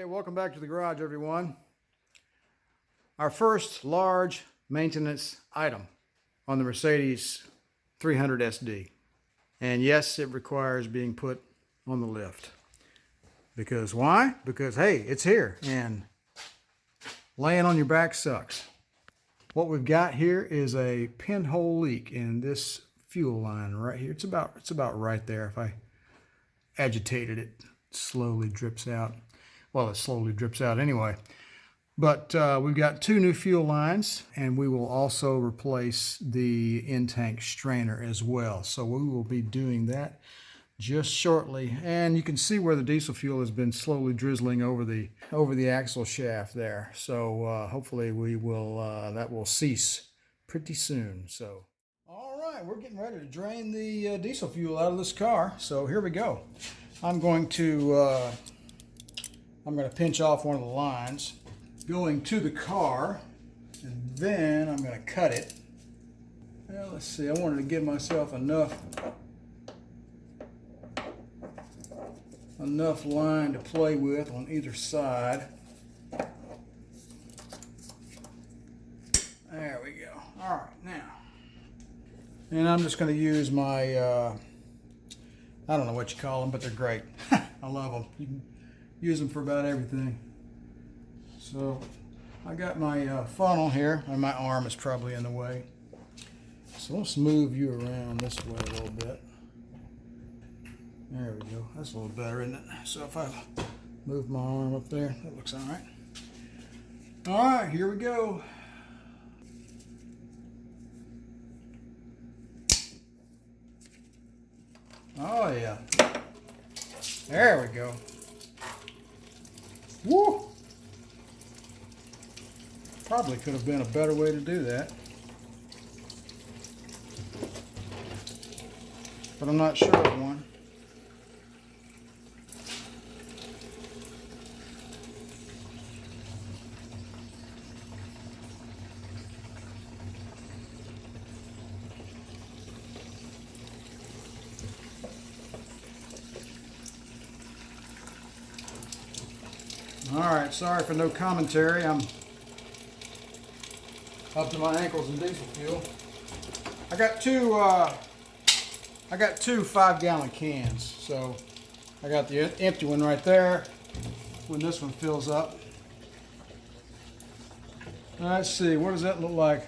Okay, welcome back to the garage, everyone. Our first large maintenance item on the Mercedes 300 SD. And yes, it requires being put on the lift. Because why? Because, hey, it's here and laying on your back sucks. What we've got here is a pinhole leak in this fuel line right here. It's about right there. If I agitated it, slowly drips out. Well, it slowly drips out anyway. But we've got two new fuel lines, and we will also replace the in-tank strainer as well. So we will be doing that just shortly. And you can see where the diesel fuel has been slowly drizzling over the axle shaft there. So hopefully we will that will cease pretty soon. So all right, we're getting ready to drain the diesel fuel out of this car. So here we go. I'm going to pinch off one of the lines going to the car, and then I'm going to cut it. Well, let's see, I wanted to give myself enough line to play with on either side. There we go. All right, now, and I'm just going to use my I don't know what you call them, but they're great. I love them. You can use them for about everything. So I got my funnel here, and my arm is probably in the way. So let's move you around this way a little bit. There we go. That's a little better, isn't it? So if I move my arm up there, that looks all right. All right, here we go. Oh yeah. There we go. Woo! Probably could have been a better way to do that, but I'm not sure of one. All right, sorry for no commentary. I'm up to my ankles in diesel fuel. I got two 5-gallon cans. So I got the empty one right there when this one fills up. Let's see, what does that look like?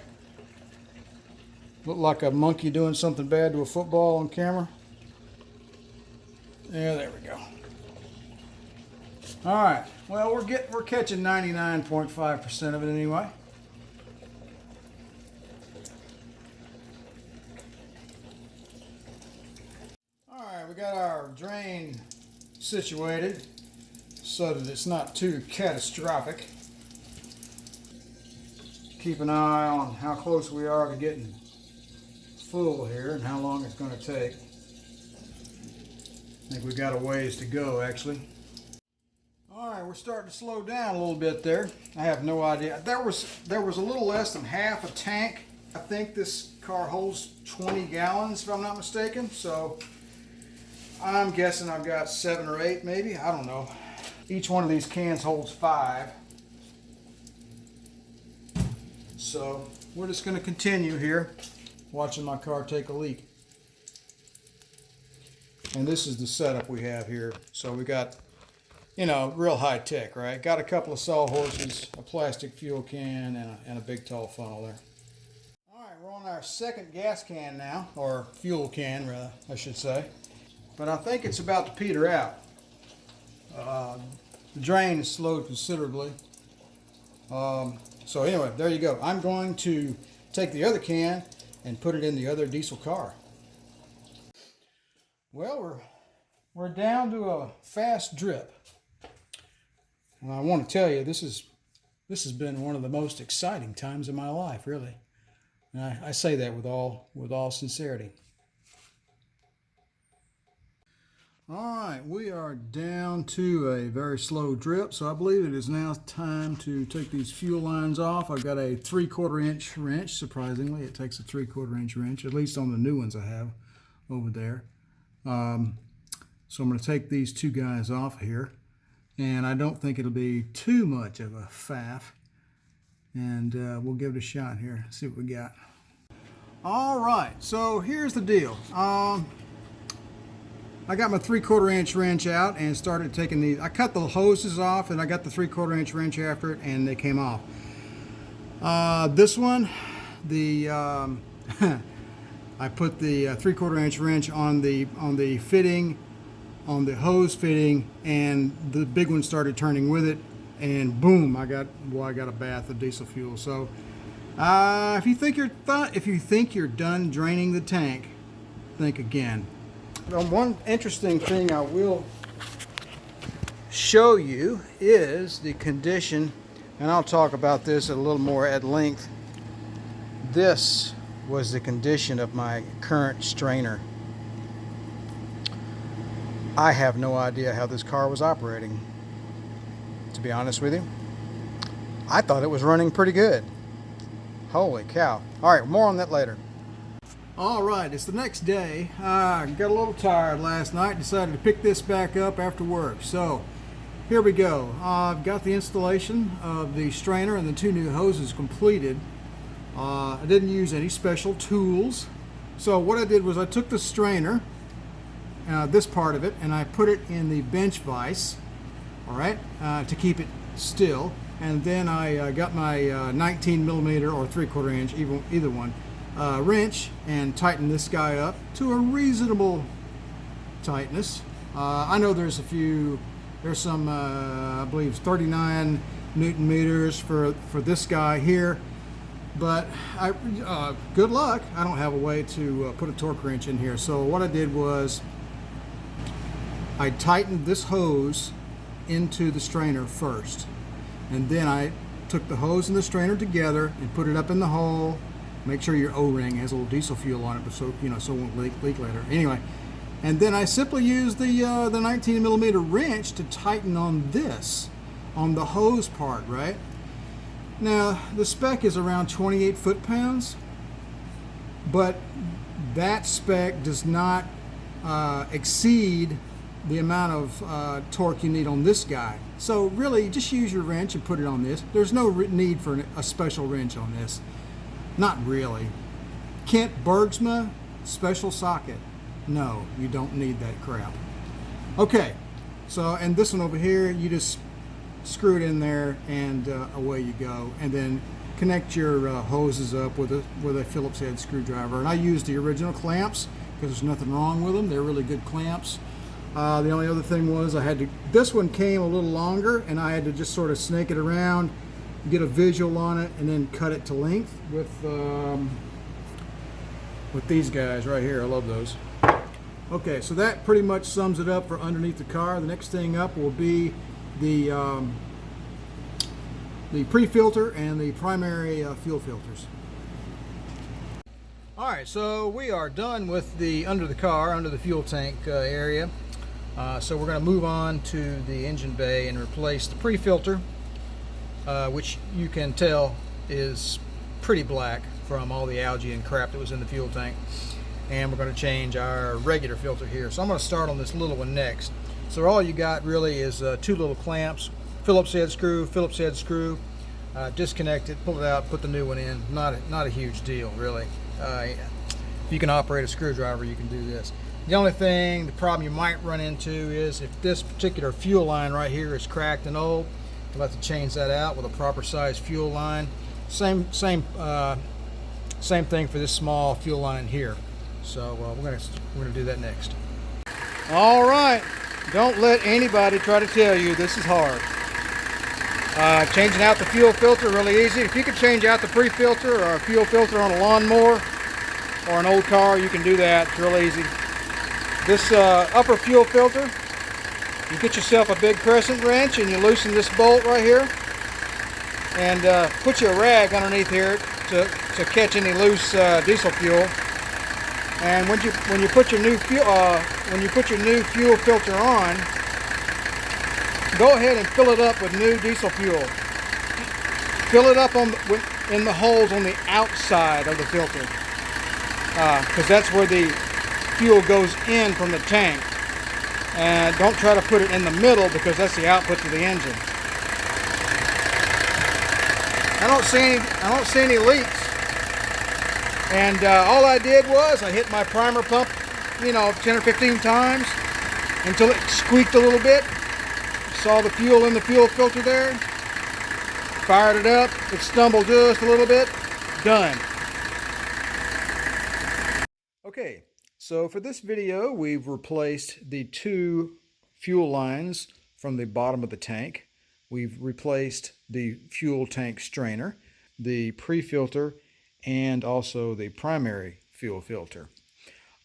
Look like a monkey doing something bad to a football on camera? Yeah, there we go. All right, well, we're catching 99.5% of it anyway. We got our drain situated so that it's not too catastrophic. Keep an eye on how close we are to getting full here and how long it's going to take. I think we got a ways to go, actually. All right, we're starting to slow down a little bit there. I have no idea. There was a little less than half a tank. I think this car holds 20 gallons, if I'm not mistaken. So I'm guessing I've got 7 or 8 maybe, I don't know. Each one of these cans holds 5. So we're just going to continue here watching my car take a leak. And this is the setup we have here. So we got, you know, real high tech, right? Got a couple of sawhorses, a plastic fuel can, and a big tall funnel there. All right, we're on our second gas can now, or fuel can rather, I should say. But I think it's about to peter out. The drain is slowed considerably. So anyway, there you go. I'm going to take the other can and put it in the other diesel car. Well, we're down to a fast drip. And I want to tell you, this has been one of the most exciting times of my life, really. And I say that with all sincerity. All right, we are down to a very slow drip, so I believe it is now time to take these fuel lines off. I've got a 3/4 inch wrench. Surprisingly, it takes a 3/4 inch wrench, at least on the new ones I have over there. So I'm going to take these two guys off here, and I don't think it'll be too much of a faff. And we'll give it a shot here, see what we got. All right, so here's the deal. I got my 3/4 inch wrench out and started taking these. I cut the hoses off and I got the 3/4 inch wrench after it, and they came off. This one, the I put the 3/4 inch wrench on the fitting, on the hose fitting, and the big one started turning with it, and boom, I got a bath of diesel fuel. So if you think you're done draining the tank, think again. One interesting thing I will show you is the condition, and I'll talk about this a little more at length. This was the condition of my current strainer. I have no idea how this car was operating, to be honest with you. I thought it was running pretty good. Holy cow. All right, more on that later. All right, it's the next day. I got a little tired last night, decided to pick this back up after work. So here we go. I've got the installation of the strainer and the 2 new hoses completed. I didn't use any special tools. So what I did was I took the strainer, this part of it, and I put it in the bench vise, all right, to keep it still. And then I got my 19 millimeter or 3/4 inch, either one, wrench, and tightened this guy up to a reasonable tightness. I know there's some I believe 39 Newton meters for this guy here, but good luck. I don't have a way to put a torque wrench in here. So what I did was I tightened this hose into the strainer first, and then I took the hose and the strainer together and put it up in the hole. Make sure your O-ring has a little diesel fuel on it, but so it won't leak later. Anyway, and then I simply used the 19 millimeter wrench to tighten on the hose part, right? Now the spec is around 28 foot-pounds, but that spec does not exceed the amount of torque you need on this guy. So really, just use your wrench and put it on this. There's no need for a special wrench on this. Not really. Kent Bergsma special socket. No, you don't need that crap. Okay, so, and this one over here, you just screw it in there and away you go. And then connect your hoses up with a Phillips head screwdriver. And I used the original clamps because there's nothing wrong with them. They're really good clamps. The only other thing was this one came a little longer, and I had to just sort of snake it around, get a visual on it, and then cut it to length with these guys right here. I love those. Okay, so that pretty much sums it up for underneath the car. The next thing up will be the pre-filter and the primary fuel filters. All right, so we are done with the under the fuel tank area. So we're going to move on to the engine bay and replace the pre-filter, which you can tell is pretty black from all the algae and crap that was in the fuel tank. And we're going to change our regular filter here. So I'm going to start on this little one next. So all you got really is 2 little clamps, Phillips head screw, disconnect it, pull it out, put the new one in. Not a huge deal, really. If you can operate a screwdriver, you can do this. The problem you might run into is if this particular fuel line right here is cracked and old, you'll have to change that out with a proper size fuel line. Same thing for this small fuel line here. So we're gonna do that next. All right, don't let anybody try to tell you this is hard. Changing out the fuel filter, really easy. If you could change out the pre-filter or a fuel filter on a lawnmower or an old car, you can do that. It's real easy. This upper fuel filter, you get yourself a big crescent wrench and you loosen this bolt right here, and put you a rag underneath here to catch any loose diesel fuel. And when you put your new fuel filter on, go ahead and fill it up with new diesel fuel. Fill it up in the holes on the outside of the filter, because that's where the fuel goes in from the tank. And don't try to put it in the middle because that's the output to the engine. I don't see any leaks. And all I did was I hit my primer pump, 10 or 15 times until it squeaked a little bit. Saw the fuel in the fuel filter there. Fired it up. It stumbled just a little bit. Done. Okay, so for this video, we've replaced the 2 fuel lines from the bottom of the tank. We've replaced the fuel tank strainer, the pre-filter, and also the primary fuel filter.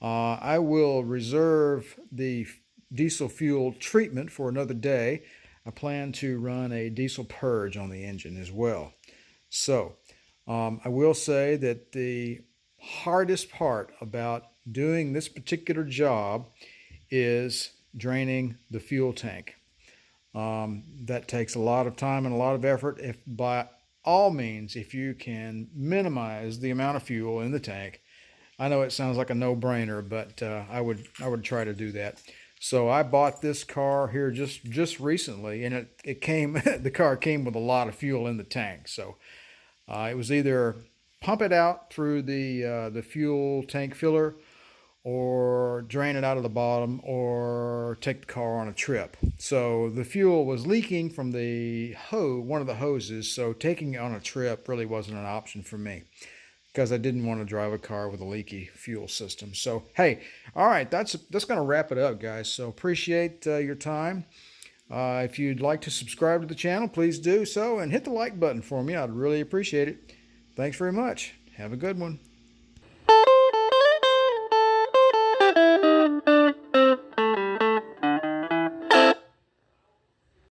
I will reserve the diesel fuel treatment for another day. I plan to run a diesel purge on the engine as well. So I will say that the hardest part about doing this particular job is draining the fuel tank. That takes a lot of time and a lot of effort. If by all means, if you can minimize the amount of fuel in the tank, I know it sounds like a no-brainer, but I would try to do that. So I bought this car here just recently, and it came the car came with a lot of fuel in the tank. So it was either pump it out through the fuel tank filler, or drain it out of the bottom, or take the car on a trip. So the fuel was leaking from the one of the hoses, so taking it on a trip really wasn't an option for me because I didn't want to drive a car with a leaky fuel system. So hey, all right, that's going to wrap it up, guys. So appreciate your time. If you'd like to subscribe to the channel, please do so, and hit the like button for me. I'd really appreciate it. Thanks very much. Have a good one.